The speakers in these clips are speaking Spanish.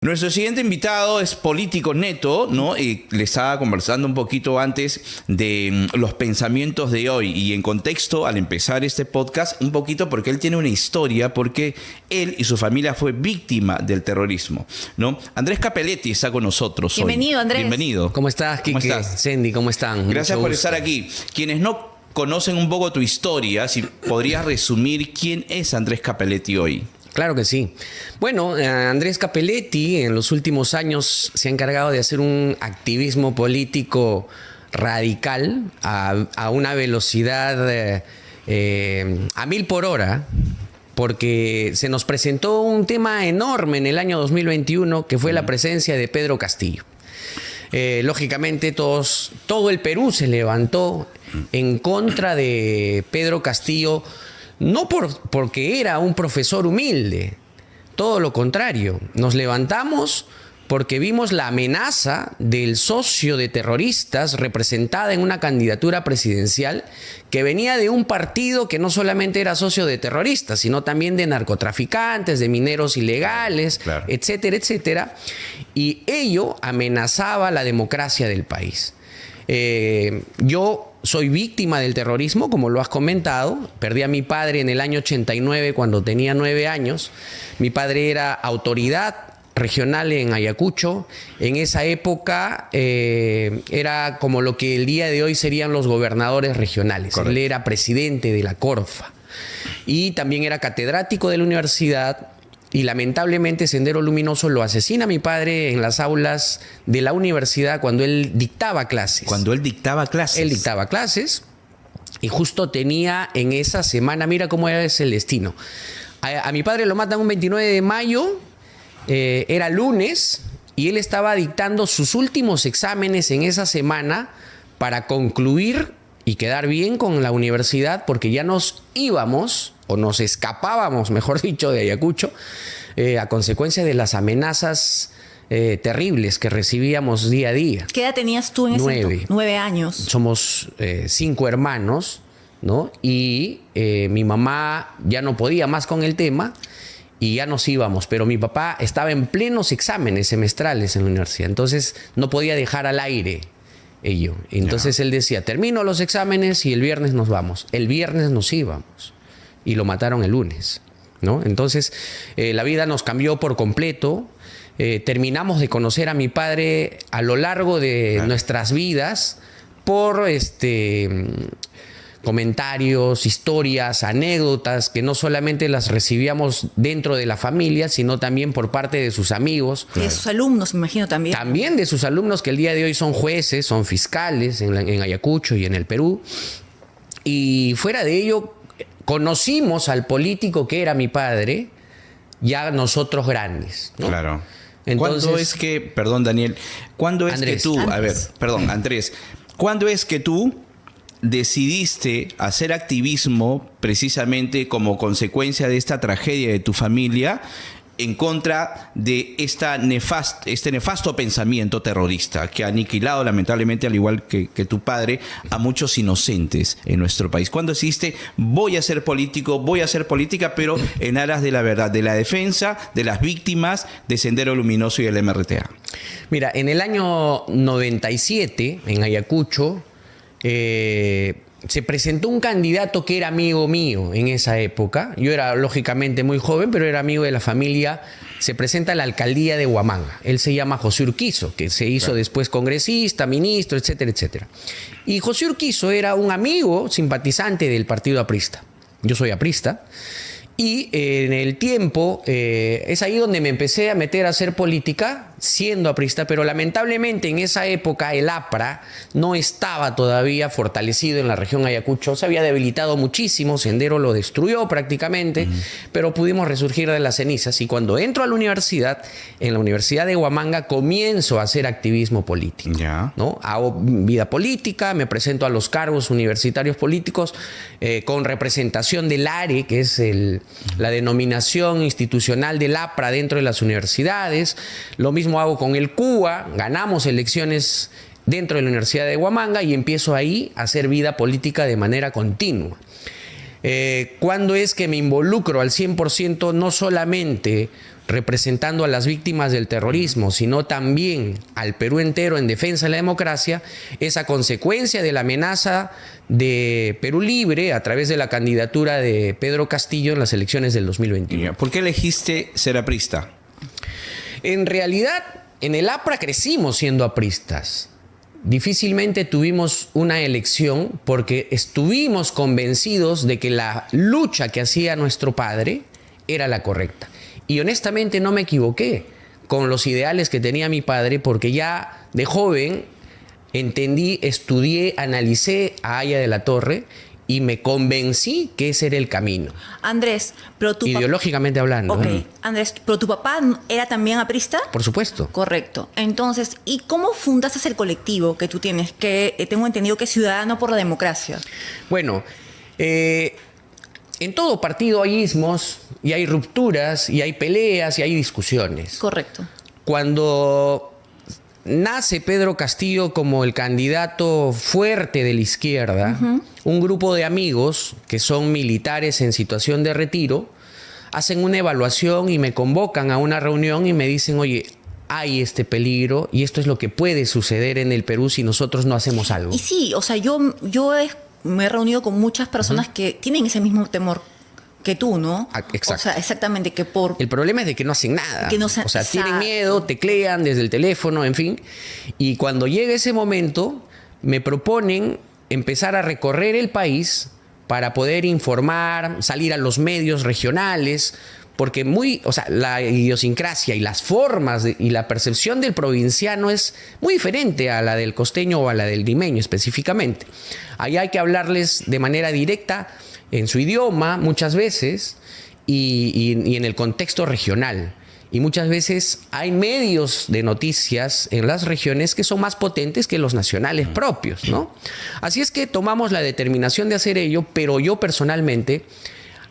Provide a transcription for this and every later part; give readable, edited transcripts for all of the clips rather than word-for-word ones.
Nuestro siguiente invitado es político neto, ¿no? Y le estaba conversando un poquito antes de los pensamientos de hoy y en contexto al empezar este podcast un poquito porque él tiene una historia, porque él y su familia fue víctima del terrorismo, ¿no? Andrés Capelletti está con nosotros hoy. Bienvenido, Andrés. Bienvenido. ¿Cómo estás, Quique? ¿Cómo estás? Sandy, ¿cómo están? Gracias Mucho por gusto. estar aquí. Quienes no conocen un poco tu historia, si podrías resumir quién es Andrés Capelletti hoy. Claro que sí. Bueno, Andrés Capelletti en los últimos años se ha encargado de hacer un activismo político radical a una velocidad a 1000 por hora, porque se nos presentó un tema enorme en el año 2021 que fue la presencia de Pedro Castillo. Lógicamente todo el Perú se levantó en contra de Pedro Castillo, no porque era un profesor humilde, todo lo contrario. Nos levantamos porque vimos la amenaza del socio de terroristas representada en una candidatura presidencial que venía de un partido que no solamente era socio de terroristas, sino también de narcotraficantes, de mineros ilegales, Claro. etcétera, etcétera. Y ello amenazaba la democracia del país. Yo soy víctima del terrorismo, como lo has comentado. Perdí a mi padre en el año 89 cuando tenía 9 años. Mi padre era autoridad regional en Ayacucho. En esa época era como lo que el día de hoy serían los gobernadores regionales. Correcto. Él era presidente de la Corfa y también era catedrático de la universidad. Y lamentablemente Sendero Luminoso lo asesina a mi padre en las aulas de la universidad cuando él dictaba clases. Cuando él dictaba clases. Él dictaba clases y justo tenía en esa semana, mira cómo es el destino. A mi padre lo matan un 29 de mayo, era lunes, y él estaba dictando sus últimos exámenes en esa semana para concluir y quedar bien con la universidad, porque ya nos íbamos, o nos escapábamos, mejor dicho, de Ayacucho, a consecuencia de las amenazas terribles que recibíamos día a día. ¿Qué edad tenías tú en ese 9. entonces? 9 años. Somos 5 hermanos, ¿no? Y mi mamá ya no podía más con el tema y ya nos íbamos, pero mi papá estaba en plenos exámenes semestrales en la universidad, entonces no podía dejar al aire ello. Entonces él decía, termino los exámenes y el viernes nos vamos. El viernes nos íbamos y lo mataron el lunes, ¿no? Entonces la vida nos cambió por completo. Terminamos de conocer a mi padre a lo largo de nuestras vidas por comentarios, historias, anécdotas que no solamente las recibíamos dentro de la familia, sino también por parte de sus amigos. Y de sus alumnos, me imagino también. También de sus alumnos que el día de hoy son jueces, son fiscales en Ayacucho y en el Perú. Y fuera de ello, conocimos al político que era mi padre, ya nosotros grandes, ¿no? Claro. Entonces, ¿Cuándo es que, perdón Daniel, cuándo es Andrés. que tú, a ver, Andrés. perdón, Andrés, ¿cuándo es que tú decidiste hacer activismo precisamente como consecuencia de esta tragedia de tu familia en contra de este nefasto pensamiento terrorista que ha aniquilado lamentablemente, al igual que tu padre, a muchos inocentes en nuestro país? ¿Cuándo decidiste voy a ser político, voy a hacer política, pero en aras de la verdad, de la defensa de las víctimas de Sendero Luminoso y el MRTA? Mira, en el año 97, en Ayacucho, se presentó un candidato que era amigo mío en esa época. Yo era lógicamente muy joven, pero era amigo de la familia. Se presenta a la alcaldía de Huamanga. Él se llama José Urquizo, que se hizo después congresista, ministro, etcétera, etcétera. Y José Urquizo era un amigo simpatizante del partido aprista. Yo soy aprista. Y en el tiempo, es ahí donde me empecé a meter a hacer política, siendo aprista, pero lamentablemente en esa época el APRA no estaba todavía fortalecido en la región Ayacucho, se había debilitado muchísimo, Sendero lo destruyó prácticamente, pero pudimos resurgir de las cenizas. Y cuando entro a la universidad, en la Universidad de Huamanga, comienzo a hacer activismo político, Ya. ¿no? Hago vida política, me presento a los cargos universitarios políticos con representación del ARE, que es la denominación institucional del APRA dentro de las universidades. Lo mismo hago con el CUA, ganamos elecciones dentro de la Universidad de Huamanga y empiezo ahí a hacer vida política de manera continua. ¿Cuándo es que me involucro al 100%? No solamente representando a las víctimas del terrorismo, sino también al Perú entero en defensa de la democracia, es a consecuencia de la amenaza de Perú Libre a través de la candidatura de Pedro Castillo en las elecciones del 2021. ¿Por qué elegiste ser aprista? En realidad, en el APRA crecimos siendo apristas. Difícilmente tuvimos una elección porque estuvimos convencidos de que la lucha que hacía nuestro padre era la correcta. Y honestamente no me equivoqué con los ideales que tenía mi padre, porque ya de joven entendí, estudié, analicé a Aya de la Torre y me convencí que ese era el camino. Andrés, pero tu ideológicamente hablando. Ok, Andrés, pero tu papá era también aprista. Por supuesto. Correcto. Entonces, ¿y cómo fundaste el colectivo que tú tienes? Que tengo entendido que es Ciudadano por la Democracia. Bueno, en todo partido hay ismos y hay rupturas y hay peleas y hay discusiones. Correcto. Cuando nace Pedro Castillo como el candidato fuerte de la izquierda, un grupo de amigos que son militares en situación de retiro hacen una evaluación y me convocan a una reunión y me dicen, oye, hay este peligro y esto es lo que puede suceder en el Perú si nosotros no hacemos algo. Y sí, o sea, me he reunido con muchas personas que tienen ese mismo temor que tú, ¿no? Exacto. O sea, exactamente, que por... El problema es de que no hacen nada. Que no se- o sea, Exacto. tienen miedo, teclean desde el teléfono, en fin. Y cuando llega ese momento, me proponen empezar a recorrer el país para poder informar, salir a los medios regionales, porque la idiosincrasia y las formas y la percepción del provinciano es muy diferente a la del costeño o a la del limeño específicamente. Ahí hay que hablarles de manera directa en su idioma muchas veces y en el contexto regional. Y muchas veces hay medios de noticias en las regiones que son más potentes que los nacionales propios, ¿no? Así es que tomamos la determinación de hacer ello, pero yo personalmente,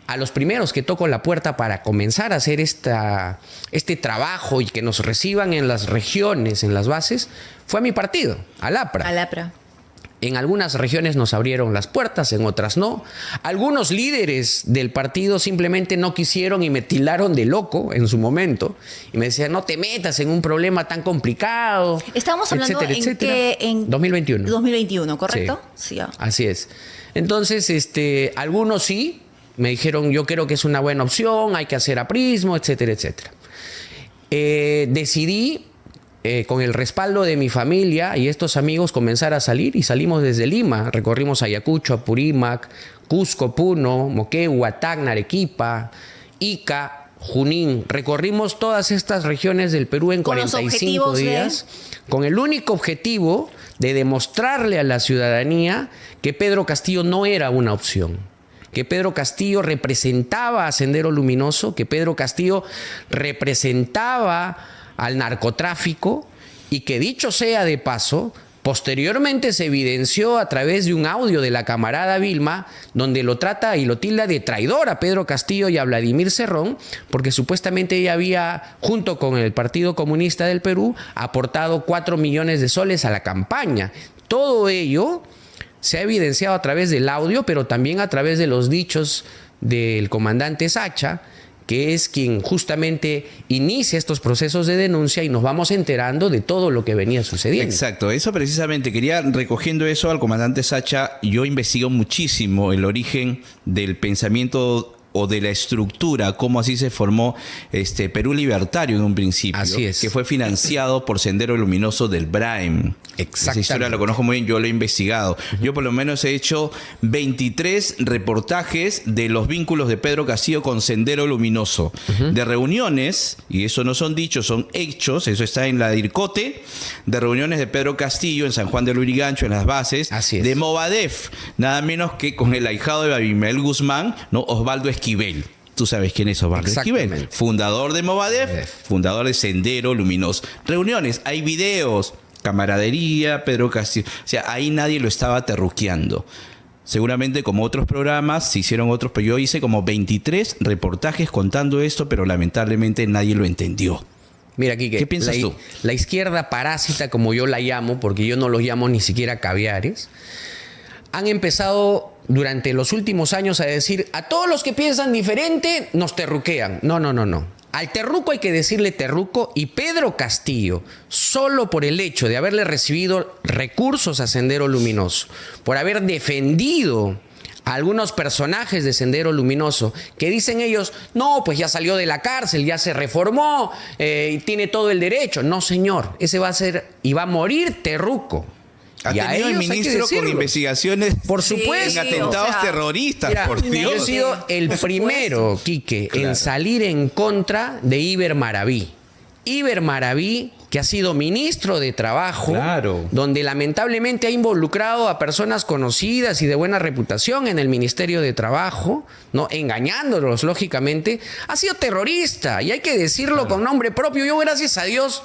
a los primeros que toco la puerta para comenzar a hacer este trabajo y que nos reciban en las regiones, en las bases, fue a mi partido, al APRA. Al APRA. En algunas regiones nos abrieron las puertas, en otras no. Algunos líderes del partido simplemente no quisieron y me tildaron de loco en su momento. Y me decían, no te metas en un problema tan complicado. Estábamos hablando etcétera, en etcétera. que... En 2021. 2021, ¿correcto? Sí. Ya. Así es. Entonces, algunos sí me dijeron, yo creo que es una buena opción, hay que hacer aprismo, etcétera, etcétera. Decidí, con el respaldo de mi familia y estos amigos, comenzar a salir y salimos desde Lima. Recorrimos Ayacucho, Apurímac, Cusco, Puno, Moquegua, Tacna, Arequipa, Ica, Junín. Recorrimos todas estas regiones del Perú en Con los 45 objetivos días con el único objetivo de demostrarle a la ciudadanía que Pedro Castillo no era una opción, que Pedro Castillo representaba a Sendero Luminoso, que Pedro Castillo representaba al narcotráfico y que, dicho sea de paso, posteriormente se evidenció a través de un audio de la camarada Vilma donde lo trata y lo tilda de traidor a Pedro Castillo y a Vladimir Cerrón, porque supuestamente ella había, junto con el Partido Comunista del Perú, aportado 4 millones de soles a la campaña. Todo ello se ha evidenciado a través del audio, pero también a través de los dichos del comandante Sacha, que es quien justamente inicia estos procesos de denuncia, y nos vamos enterando de todo lo que venía sucediendo. Exacto, eso precisamente, recogiendo eso al comandante Sacha, yo investigo muchísimo el origen del pensamiento o de la estructura, cómo así se formó Perú Libertario en un principio. Así es. Que fue financiado por Sendero Luminoso del Braem. Esa historia la conozco muy bien, yo lo he investigado. Yo por lo menos he hecho 23 reportajes de los vínculos de Pedro Castillo con Sendero Luminoso. De reuniones, y eso no son dichos, son hechos, eso está en la DIRCOTE, de reuniones de Pedro Castillo en San Juan del Lurigancho, en las bases, Así es. de Movadef, nada menos que con el ahijado de Abimael Guzmán, ¿no? Osvaldo Esquivel. Tú sabes quién es Osvaldo Esquivel. Fundador de Movadef, fundador de Sendero Luminoso. Reuniones, hay videos, camaradería, Pedro Castillo. O sea, ahí nadie lo estaba terruqueando. Seguramente como otros programas, se hicieron otros, pero yo hice como 23 reportajes contando esto, pero lamentablemente nadie lo entendió. Mira, Quique, ¿Qué piensas tú? La izquierda parásita, como yo la llamo, porque yo no los llamo ni siquiera caviares, han empezado durante los últimos años a decir, a todos los que piensan diferente nos terruquean. No. Al terruco hay que decirle terruco, y Pedro Castillo, solo por el hecho de haberle recibido recursos a Sendero Luminoso, por haber defendido a algunos personajes de Sendero Luminoso, que dicen ellos, no, pues ya salió de la cárcel, ya se reformó, y tiene todo el derecho. No, señor, ese va a ser y va a morir terruco. Ha Y a tenido el ellos hay que ministro con decirlo. investigaciones Por Sí, supuesto. en atentados o sea, terroristas, Mira, por yo he Dios. sido el Por primero, Quique, Claro. en salir en contra de Iber Maraví. Iber Maraví, que ha sido ministro de Trabajo, Claro. donde lamentablemente ha involucrado a personas conocidas y de buena reputación en el Ministerio de Trabajo, ¿no? Engañándolos, lógicamente, ha sido terrorista, y hay que decirlo con nombre propio. Yo, gracias a Dios,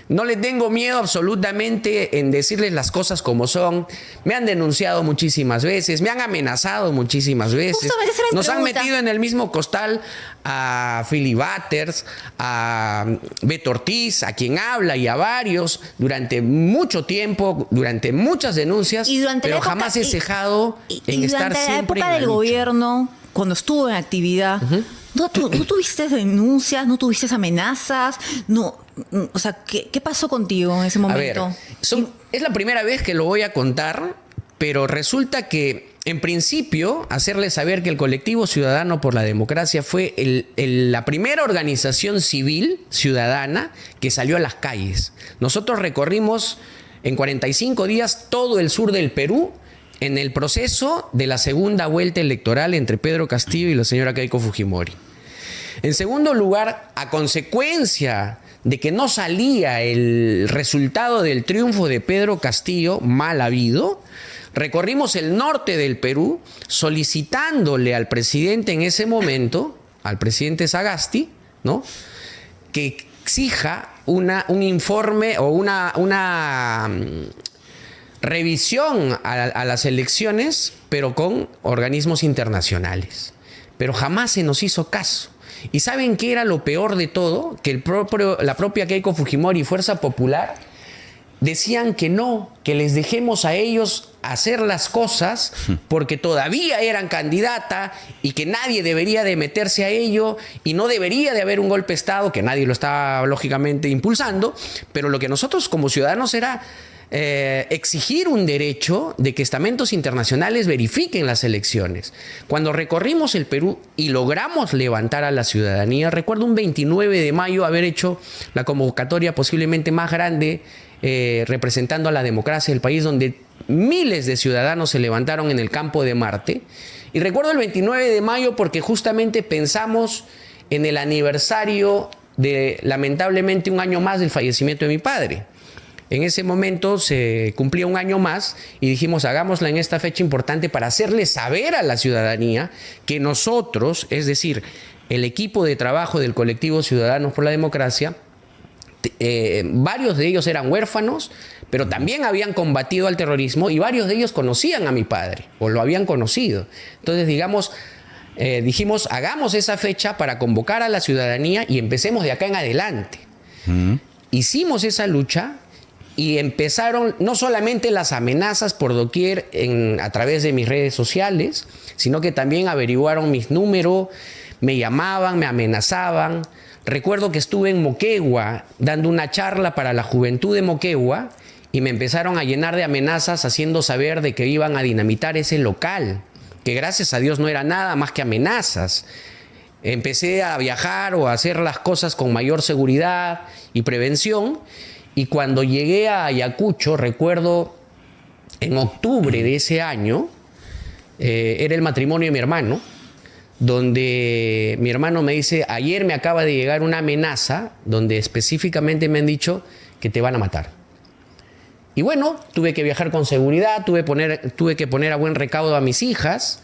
no le tengo miedo absolutamente en decirles las cosas como son. Me han denunciado muchísimas veces, me han amenazado muchísimas veces. Justamente esa era mi Nos han pregunta. metido en el mismo costal a Philly Butters, a Beto Ortiz, a quien habla, y a varios durante mucho tiempo, durante muchas denuncias, Y durante pero la época- jamás he cejado en y estar durante la siempre época en la del lucha. gobierno, cuando estuvo en actividad, ¿no tuviste denuncias, no tuviste amenazas? No, o sea, ¿qué pasó contigo en ese A ver, momento? es la primera vez que lo voy a contar, pero resulta que, en principio, hacerles saber que el Colectivo Ciudadano por la Democracia fue la primera organización civil ciudadana que salió a las calles. Nosotros recorrimos en 45 días todo el sur del Perú en el proceso de la segunda vuelta electoral entre Pedro Castillo y la señora Keiko Fujimori. En segundo lugar, a consecuencia de que no salía el resultado del triunfo de Pedro Castillo, mal habido, recorrimos el norte del Perú solicitándole al presidente en ese momento, al presidente Sagasti, ¿no?, que exija un informe o una revisión a las elecciones, pero con organismos internacionales. Pero jamás se nos hizo caso. ¿Y saben qué era lo peor de todo? Que la propia Keiko Fujimori y Fuerza Popular decían que no, que les dejemos a ellos hacer las cosas porque todavía eran candidata y que nadie debería de meterse a ello y no debería de haber un golpe de Estado, que nadie lo estaba lógicamente impulsando, pero lo que nosotros como ciudadanos era exigir un derecho de que estamentos internacionales verifiquen las elecciones. Cuando recorrimos el Perú y logramos levantar a la ciudadanía, recuerdo un 29 de mayo haber hecho la convocatoria posiblemente más grande representando a la democracia del país, donde miles de ciudadanos se levantaron en el campo de Marte. Y recuerdo el 29 de mayo porque justamente pensamos en el aniversario de, lamentablemente, un año más del fallecimiento de mi padre. En ese momento se cumplía un año más y dijimos, hagámosla en esta fecha importante para hacerle saber a la ciudadanía que nosotros, es decir, el equipo de trabajo del Colectivo Ciudadanos por la Democracia, varios de ellos eran huérfanos, pero también habían combatido al terrorismo y varios de ellos conocían a mi padre o lo habían conocido. Entonces, dijimos, hagamos esa fecha para convocar a la ciudadanía y empecemos de acá en adelante. Hicimos esa lucha y empezaron no solamente las amenazas por doquier a través de mis redes sociales, sino que también averiguaron mis números, me llamaban, me amenazaban. Recuerdo que estuve en Moquegua dando una charla para la juventud de Moquegua y me empezaron a llenar de amenazas haciendo saber de que iban a dinamitar ese local, que gracias a Dios no era nada más que amenazas. Empecé a viajar o a hacer las cosas con mayor seguridad y prevención, y cuando llegué a Ayacucho, recuerdo en octubre de ese año, era el matrimonio de mi hermano, donde mi hermano me dice, ayer me acaba de llegar una amenaza donde específicamente me han dicho que te van a matar. Y bueno, tuve que viajar con seguridad, tuve que poner a buen recaudo a mis hijas.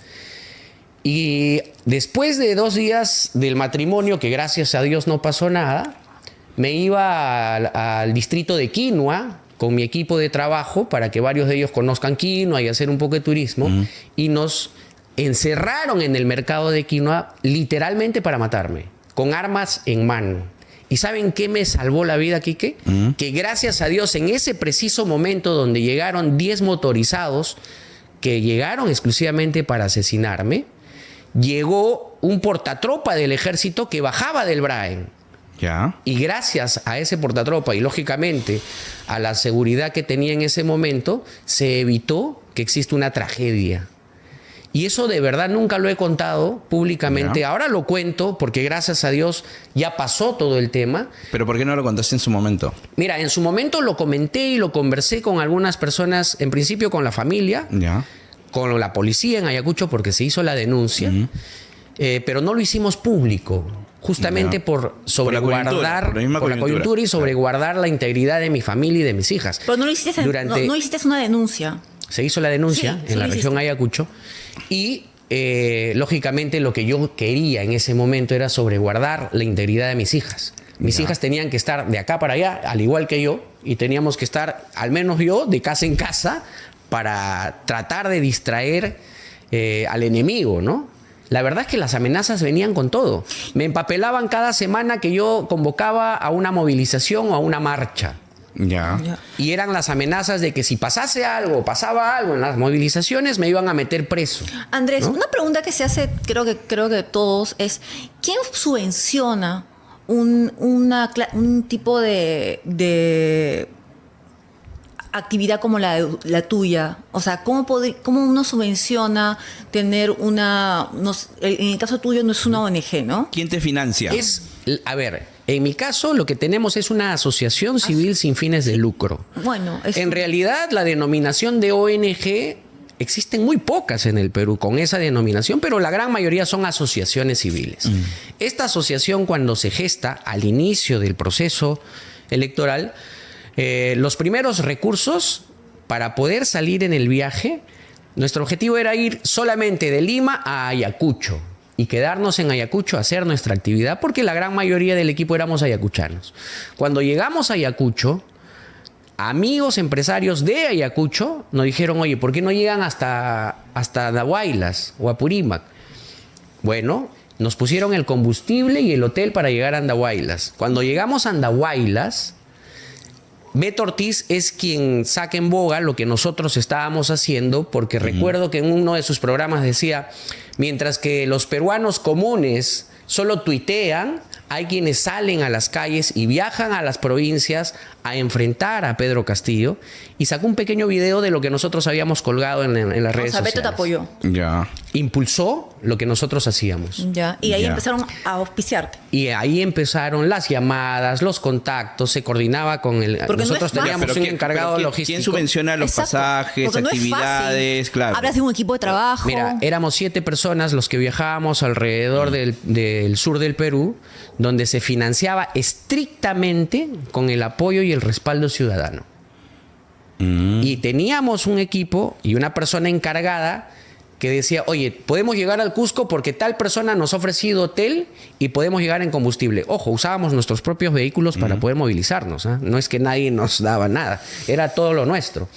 Y después de 2 días del matrimonio, que gracias a Dios no pasó nada, me iba al distrito de Quinua con mi equipo de trabajo para que varios de ellos conozcan Quinua y hacer un poco de turismo. Y nos encerraron en el mercado de Quinua literalmente para matarme, con armas en mano. ¿Y saben qué me salvó la vida, Quique? Que gracias a Dios, en ese preciso momento donde llegaron 10 motorizados que llegaron exclusivamente para asesinarme, llegó un portatropa del ejército que bajaba del Braen Ya. Y gracias a ese portatropa y lógicamente a la seguridad que tenía en ese momento, se evitó que exista una tragedia. Y eso de verdad nunca lo he contado públicamente. Ya. Ahora lo cuento porque gracias a Dios ya pasó todo el tema. ¿Pero por qué no lo contaste en su momento? Mira, en su momento lo comenté y lo conversé con algunas personas, en principio con la familia, Ya. con la policía en Ayacucho porque se hizo la denuncia, pero no lo hicimos público, justamente Ya. por sobreguardar, por la misma por la coyuntura y sobreguardar la integridad de mi familia y de mis hijas. Pero no lo hiciste, no hiciste una denuncia. Se hizo la denuncia Sí, en la lo región hiciste. Ayacucho y lógicamente lo que yo quería en ese momento era sobreguardar la integridad de mis hijas. Mis Ya. hijas tenían que estar de acá para allá, al igual que yo, y teníamos que estar, al menos yo, de casa en casa para tratar de distraer al enemigo, ¿no? La verdad es que las amenazas venían con todo. Me empapelaban cada semana que yo convocaba a una movilización o a una marcha. Ya. Ya. Y eran las amenazas de que si pasase algo, pasaba algo en las movilizaciones, me iban a meter preso. Andrés, ¿no? una pregunta que se hace, creo que todos, es ¿quién subvenciona un tipo de actividad como la tuya? O sea, ¿cómo uno subvenciona tener en el caso tuyo no es una ONG, ¿no? ¿Quién te financia? A ver, en mi caso lo que tenemos es una asociación civil sin fines de lucro. Bueno, En realidad la denominación de ONG existen muy pocas en el Perú con esa denominación, pero la gran mayoría son asociaciones civiles. Esta asociación cuando se gesta al inicio del proceso electoral, los primeros recursos para poder salir en el viaje, nuestro objetivo era ir solamente de Lima a Ayacucho y quedarnos en Ayacucho a hacer nuestra actividad porque la gran mayoría del equipo éramos ayacuchanos. Cuando llegamos a Ayacucho, amigos empresarios de Ayacucho nos dijeron, oye, ¿por qué no llegan hasta Andahuaylas o Apurímac? Bueno, nos pusieron el combustible y el hotel para llegar a Andahuaylas. Cuando llegamos a Andahuaylas, Beto Ortiz es quien saca en boga lo que nosotros estábamos haciendo, porque recuerdo que en uno de sus programas decía, mientras que los peruanos comunes solo tuitean, hay quienes salen a las calles y viajan a las provincias a enfrentar a Pedro Castillo, y sacó un pequeño video de lo que nosotros habíamos colgado en las redes o sea, Beto sociales. te apoyó. Ya. Impulsó lo que nosotros hacíamos. Ya. Y ahí Ya. empezaron a auspiciarte. Y ahí empezaron las llamadas, los contactos, se coordinaba con el... Porque no nosotros es fácil. teníamos Pero un ¿quién- encargado pero quién- logístico. ¿Quién subvenciona los Exacto. pasajes, Porque no es actividades? fácil. Claro. Hablas de un equipo de trabajo. Mira, éramos 7 personas los que viajábamos alrededor del sur del Perú, donde se financiaba estrictamente con el apoyo y el respaldo ciudadano. Y teníamos un equipo y una persona encargada que decía, oye, podemos llegar al Cusco porque tal persona nos ha ofrecido hotel y podemos llegar en combustible. Ojo, usábamos nuestros propios vehículos para poder movilizarnos, ¿ah? No es que nadie nos daba nada, era todo lo nuestro.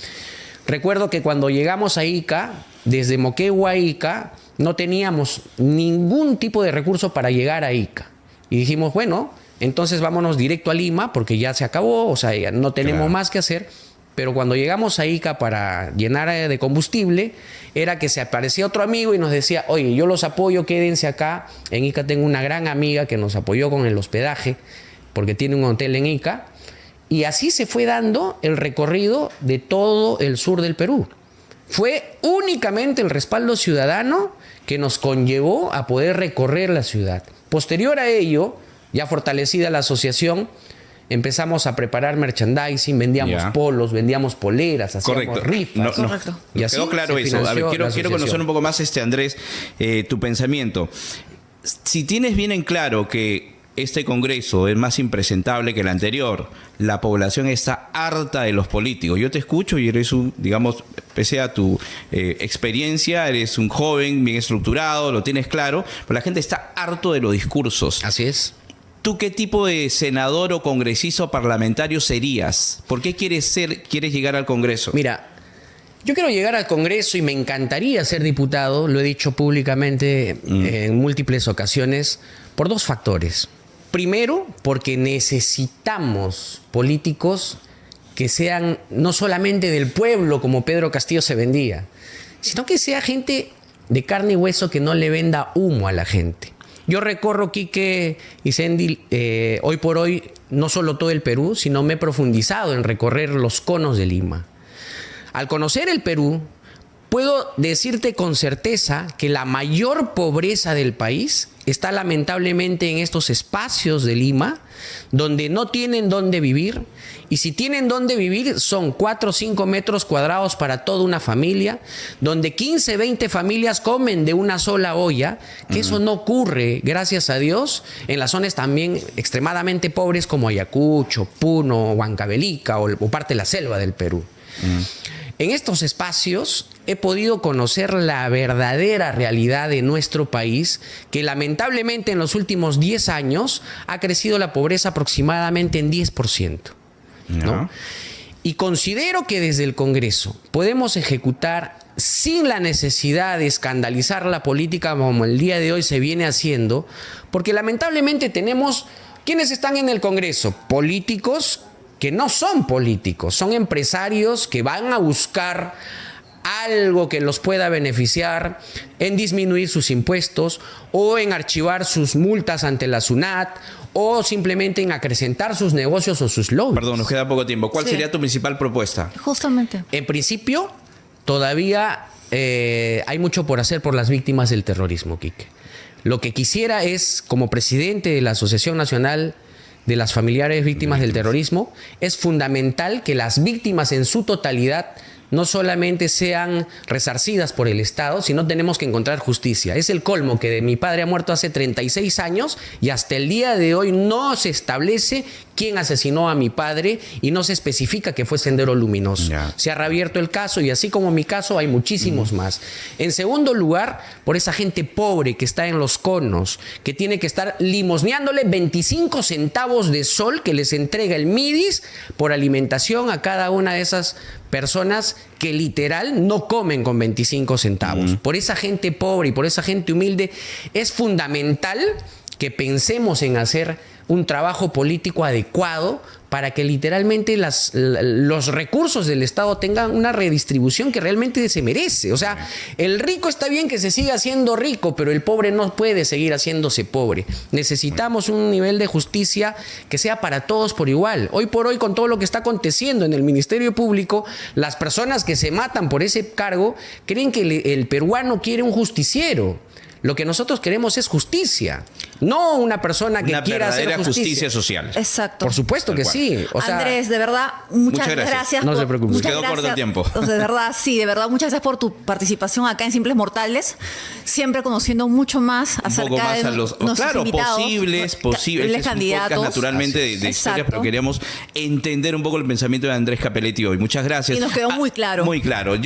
Recuerdo que cuando llegamos a Ica, desde Moquegua a Ica, no teníamos ningún tipo de recurso para llegar a Ica. Y dijimos, bueno, entonces vámonos directo a Lima porque ya se acabó, o sea, ya no tenemos Claro. más que hacer. Pero cuando llegamos a Ica para llenar de combustible, era que se aparecía otro amigo y nos decía, oye, yo los apoyo, quédense acá. En Ica tengo una gran amiga que nos apoyó con el hospedaje, porque tiene un hotel en Ica. Y así se fue dando el recorrido de todo el sur del Perú. Fue únicamente el respaldo ciudadano que nos conllevó a poder recorrer la ciudad. Posterior a ello, ya fortalecida la asociación, empezamos a preparar merchandising, vendíamos Ya. polos, vendíamos poleras, hacíamos Correcto. rifas. Correcto. Y Nos así quedó claro se eso. A ver, financió quiero la conocer asociación. un poco más, Andrés, tu pensamiento. Si tienes bien en claro que este Congreso es más impresentable que el anterior, la población está harta de los políticos. Yo te escucho y eres un, digamos, pese a tu experiencia, eres un joven bien estructurado, lo tienes claro, pero la gente está harto de los discursos. Así es. ¿Tú qué tipo de senador o congresista o parlamentario serías? ¿Por qué quieres llegar al Congreso? Mira, yo quiero llegar al Congreso y me encantaría ser diputado, lo he dicho públicamente en múltiples ocasiones, por 2 factores. Primero, porque necesitamos políticos que sean no solamente del pueblo, como Pedro Castillo se vendía, sino que sea gente de carne y hueso que no le venda humo a la gente. Yo recorro, Quique y Sendy, hoy por hoy, no solo todo el Perú, sino me he profundizado en recorrer los conos de Lima. Al conocer el Perú, puedo decirte con certeza que la mayor pobreza del país está lamentablemente en estos espacios de Lima, donde no tienen dónde vivir, y si tienen dónde vivir son 4 o 5 metros cuadrados para toda una familia, donde 15, 20 familias comen de una sola olla, que eso no ocurre, gracias a Dios, en las zonas también extremadamente pobres como Ayacucho, Puno, Huancavelica o parte de la selva del Perú. En estos espacios he podido conocer la verdadera realidad de nuestro país, que lamentablemente en los últimos 10 años ha crecido la pobreza aproximadamente en 10%. ¿No? Y considero que desde el Congreso podemos ejecutar sin la necesidad de escandalizar la política como el día de hoy se viene haciendo, porque lamentablemente tenemos quienes están en el Congreso, políticos que no son políticos, son empresarios que van a buscar algo que los pueda beneficiar en disminuir sus impuestos o en archivar sus multas ante la SUNAT o simplemente en acrecentar sus negocios o sus lobbies. Perdón, nos queda poco tiempo. ¿Cuál sería tu principal propuesta? Justamente. En principio, todavía hay mucho por hacer por las víctimas del terrorismo, Quique. Lo que quisiera es, como presidente de la Asociación Nacional de las Familiares Víctimas del Terrorismo, es fundamental que las víctimas en su totalidad no solamente sean resarcidas por el Estado, sino tenemos que encontrar justicia. Es el colmo que mi padre ha muerto hace 36 años y hasta el día de hoy no se establece quién asesinó a mi padre y no se especifica que fue Sendero Luminoso. Se ha reabierto el caso y así como mi caso hay muchísimos más. En segundo lugar, por esa gente pobre que está en los conos, que tiene que estar limosneándole 25 centavos de sol que les entrega el MIDIS por alimentación a cada una de esas personas que literal no comen con 25 centavos. Por esa gente pobre y por esa gente humilde es fundamental que pensemos en hacer un trabajo político adecuado para que literalmente los recursos del Estado tengan una redistribución que realmente se merece. O sea, el rico está bien que se siga haciendo rico, pero el pobre no puede seguir haciéndose pobre. Necesitamos un nivel de justicia que sea para todos por igual. Hoy por hoy, con todo lo que está aconteciendo en el Ministerio Público, las personas que se matan por ese cargo creen que el peruano quiere un justiciero. Lo que nosotros queremos es justicia, no una persona que quiera hacer justicia social. Exacto. Por supuesto que sí. O sea, Andrés, de verdad, muchas gracias. No se preocupe. Quedó corto el tiempo. De verdad, sí, de verdad, muchas gracias por tu participación acá en Simples Mortales. Siempre conociendo mucho más acerca de nuestros invitados, posibles candidatos. Naturalmente de historias, pero queríamos entender un poco el pensamiento de Andrés Capelletti hoy. Muchas gracias. Y nos quedó muy claro. Muy claro.